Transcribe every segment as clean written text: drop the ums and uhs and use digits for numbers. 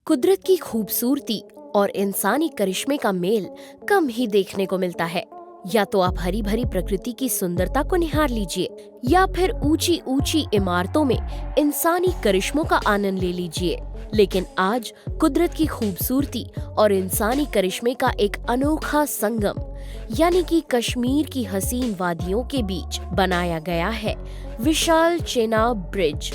कुदरत की खूबसूरती और इंसानी करिश्मे का मेल कम ही देखने को मिलता है। या तो आप हरी भरी प्रकृति की सुंदरता को निहार लीजिए या फिर ऊंची ऊंची इमारतों में इंसानी करिश्मों का आनंद ले लीजिए। लेकिन आज कुदरत की खूबसूरती और इंसानी करिश्मे का एक अनोखा संगम यानी कि कश्मीर की हसीन वादियों के बीच बनाया गया है विशाल चेनाब ब्रिज।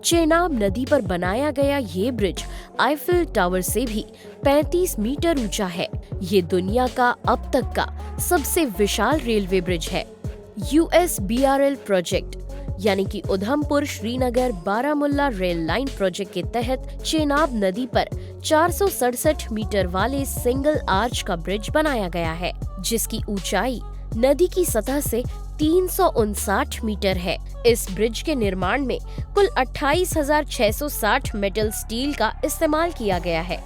चेनाब नदी पर बनाया गया ये ब्रिज आईफिल टावर से भी 35 मीटर ऊंचा है। ये दुनिया का अब तक का सबसे विशाल रेलवे ब्रिज है। USBRL प्रोजेक्ट यानी कि Udhampur Srinagar Baramulla rail line project के तहत चेनाब नदी पर 467 मीटर वाले सिंगल आर्च का ब्रिज बनाया गया है, जिसकी ऊंचाई नदी की सतह से 359 मीटर है। इस ब्रिज के निर्माण में कुल 28,660 मेटल स्टील का इस्तेमाल किया गया है।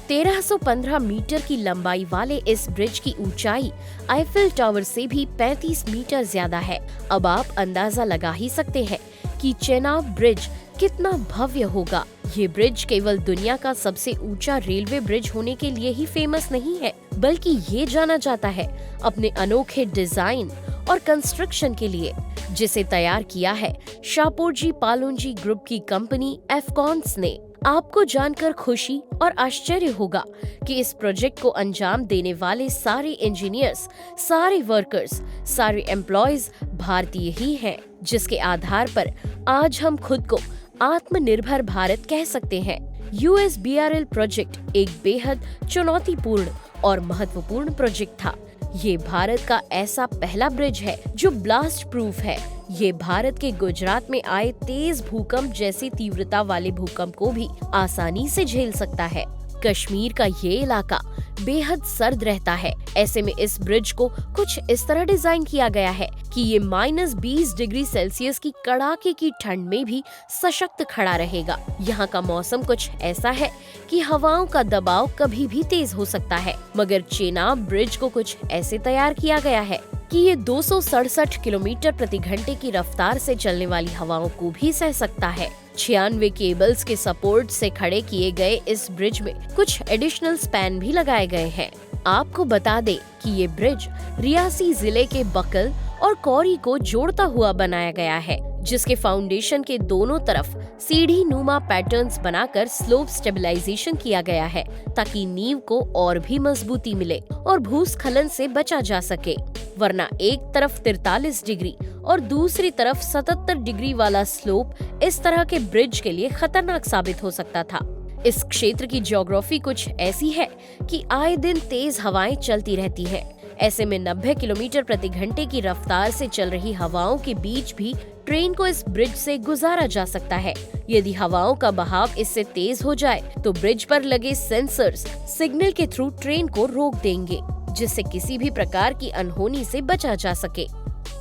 1315 मीटर की लंबाई वाले इस ब्रिज की ऊंचाई आईफिल टावर से भी 35 मीटर ज्यादा है। अब आप अंदाजा लगा ही सकते हैं कि चेनाब ब्रिज कितना भव्य होगा। ये ब्रिज केवल दुनिया का सबसे ऊंचा रेलवे ब्रिज होने के लिए ही फेमस नहीं है, बल्कि ये जाना जाता है अपने अनोखे डिजाइन और कंस्ट्रक्शन के लिए, जिसे तैयार किया है शापोरजी पालोनजी ग्रुप की कंपनी एफकॉन्स ने। आपको जानकर खुशी और आश्चर्य होगा कि इस प्रोजेक्ट को अंजाम देने वाले सारे इंजीनियर्स, सारे वर्कर्स, सारे एम्प्लॉयज भारतीय ही हैं, जिसके आधार पर आज हम खुद को आत्मनिर्भर भारत कह सकते हैं। USBRL प्रोजेक्ट एक बेहद चुनौतीपूर्ण और महत्वपूर्ण प्रोजेक्ट था। ये भारत का ऐसा पहला ब्रिज है जो ब्लास्ट प्रूफ है। ये भारत के गुजरात में आए तेज भूकंप जैसी तीव्रता वाले भूकंप को भी आसानी से झेल सकता है। कश्मीर का ये इलाका बेहद सर्द रहता है। ऐसे में इस ब्रिज को कुछ इस तरह डिजाइन किया गया है कि ये -20 डिग्री सेल्सियस की कड़ाके की ठंड में भी सशक्त खड़ा रहेगा। यहाँ का मौसम कुछ ऐसा है कि हवाओं का दबाव कभी भी तेज हो सकता है, मगर चेनाब ब्रिज को कुछ ऐसे तैयार किया गया है कि ये 267 किलोमीटर प्रति घंटे की रफ्तार से चलने वाली हवाओं को भी सह सकता है। 96 केबल्स के सपोर्ट से खड़े किए गए इस ब्रिज में कुछ एडिशनल स्पैन भी लगाए गए हैं। आपको बता दें कि ये ब्रिज रियासी जिले के बकल और कौरी को जोड़ता हुआ बनाया गया है, जिसके फाउंडेशन के दोनों तरफ सीढ़ी नुमा पैटर्न्स बनाकर स्लोप स्टेबलाइजेशन किया गया है, ताकि नींव को और भी मजबूती मिले और भूस्खलन से बचा जा सके। वरना एक तरफ 43 डिग्री और दूसरी तरफ 77 डिग्री वाला स्लोप इस तरह के ब्रिज के लिए खतरनाक साबित हो सकता था। इस क्षेत्र की ज्योग्राफी कुछ ऐसी है कि आए दिन तेज हवाएं चलती रहती हैं। ऐसे में 90 किलोमीटर प्रति घंटे की रफ्तार से चल रही हवाओं के बीच भी ट्रेन को इस ब्रिज से गुजारा जा सकता है। यदि हवाओं का बहाव इससे तेज हो जाए तो ब्रिज पर लगे सेंसर्स सिग्नल के थ्रू ट्रेन को रोक देंगे, जिससे किसी भी प्रकार की अनहोनी से बचा जा सके।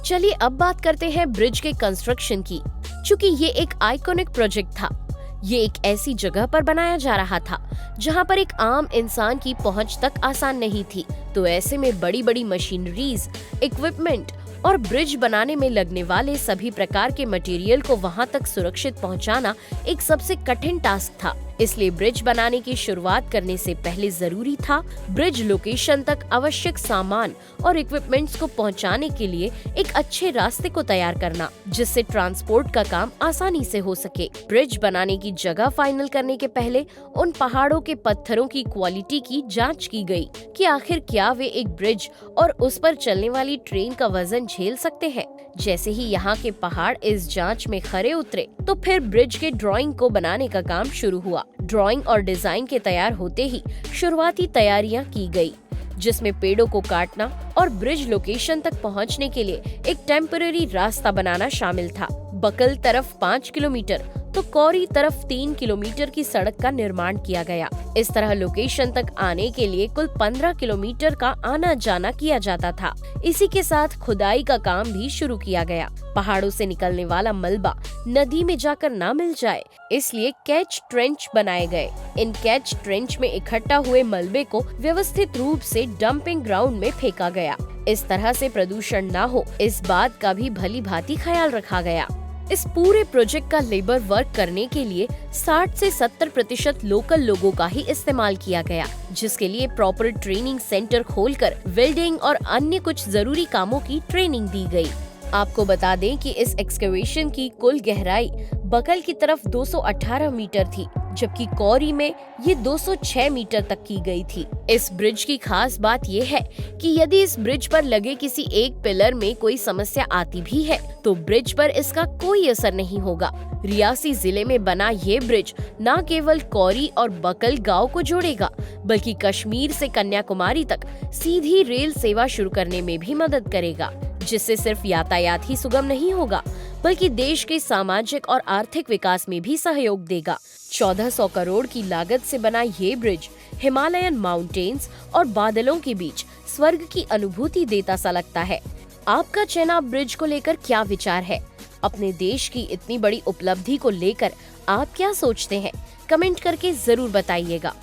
चलिए अब बात करते हैं ब्रिज के कंस्ट्रक्शन की। चूँकि ये एक आइकॉनिक प्रोजेक्ट था, ये एक ऐसी जगह पर बनाया जा रहा था जहां पर एक आम इंसान की पहुंच तक आसान नहीं थी, तो ऐसे में बड़ी बड़ी मशीनरीज, इक्विपमेंट और ब्रिज बनाने में लगने वाले सभी प्रकार के मटेरियल को वहां तक सुरक्षित पहुंचाना एक सबसे कठिन टास्क था। इसलिए ब्रिज बनाने की शुरुआत करने से पहले जरूरी था ब्रिज लोकेशन तक आवश्यक सामान और इक्विपमेंट्स को पहुंचाने के लिए एक अच्छे रास्ते को तैयार करना, जिससे ट्रांसपोर्ट का काम आसानी से हो सके। ब्रिज बनाने की जगह फाइनल करने के पहले उन पहाड़ों के पत्थरों की क्वालिटी की जांच की गई कि आखिर क्या वे एक ब्रिज और उस पर चलने वाली ट्रेन का वजन झेल सकते हैं। जैसे ही यहाँ के पहाड़ इस जांच में खरे उतरे, तो फिर ब्रिज के ड्राइंग को बनाने का काम शुरू हुआ। ड्राइंग और डिजाइन के तैयार होते ही शुरुआती तैयारियां की गई, जिसमें पेड़ों को काटना और ब्रिज लोकेशन तक पहुंचने के लिए एक टेम्पररी रास्ता बनाना शामिल था। बकल तरफ 5 किलोमीटर तो कौरी तरफ 3 किलोमीटर की सड़क का निर्माण किया गया। इस तरह लोकेशन तक आने के लिए कुल 15 किलोमीटर का आना जाना किया जाता था। इसी के साथ खुदाई का काम भी शुरू किया गया। पहाड़ों से निकलने वाला मलबा नदी में जाकर ना मिल जाए, इसलिए कैच ट्रेंच बनाए गए। इन कैच ट्रेंच में इकट्ठा हुए मलबे को व्यवस्थित रूप से डंपिंग ग्राउंड में फेंका गया। इस तरह से प्रदूषण ना हो, इस बात का भी भली भांति ख्याल रखा गया। इस पूरे प्रोजेक्ट का लेबर वर्क करने के लिए 60 से 70% लोकल लोगों का ही इस्तेमाल किया गया, जिसके लिए प्रॉपर ट्रेनिंग सेंटर खोलकर वेल्डिंग और अन्य कुछ जरूरी कामों की ट्रेनिंग दी गई। आपको बता दें कि इस एक्सकवेशन की कुल गहराई बगल की तरफ 218 मीटर थी, जबकि कौरी में ये 206 मीटर तक की गई थी। इस ब्रिज की खास बात ये है कि यदि इस ब्रिज पर लगे किसी एक पिलर में कोई समस्या आती भी है तो ब्रिज पर इसका कोई असर नहीं होगा। रियासी जिले में बना ये ब्रिज न केवल कौरी और बकल गांव को जोड़ेगा, बल्कि कश्मीर से कन्याकुमारी तक सीधी रेल सेवा शुरू करने में भी मदद करेगा, जिससे सिर्फ यातायात ही सुगम नहीं होगा, बल्कि देश के सामाजिक और आर्थिक विकास में भी सहयोग देगा। 1400 करोड़ की लागत से बना ये ब्रिज हिमालयन माउंटेन्स और बादलों के बीच स्वर्ग की अनुभूति देता सा लगता है। आपका चेनाब ब्रिज को लेकर क्या विचार है? अपने देश की इतनी बड़ी उपलब्धि को लेकर आप क्या सोचते हैं? कमेंट करके जरूर बताइएगा।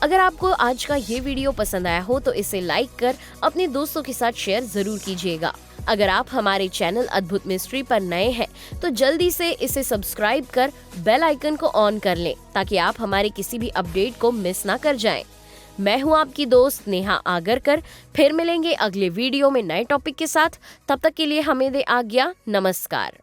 अगर आपको आज का ये वीडियो पसंद आया हो तो इसे लाइक कर अपने दोस्तों के साथ शेयर जरूर कीजिएगा। अगर आप हमारे चैनल अद्भुत मिस्ट्री पर नए हैं तो जल्दी से इसे सब्सक्राइब कर बेल आइकन को ऑन कर लें, ताकि आप हमारे किसी भी अपडेट को मिस ना कर जाएं। मैं हूं आपकी दोस्त नेहा आगरकर। फिर मिलेंगे अगले वीडियो में नए टॉपिक के साथ। तब तक के लिए हमें दे आज्ञा। नमस्कार।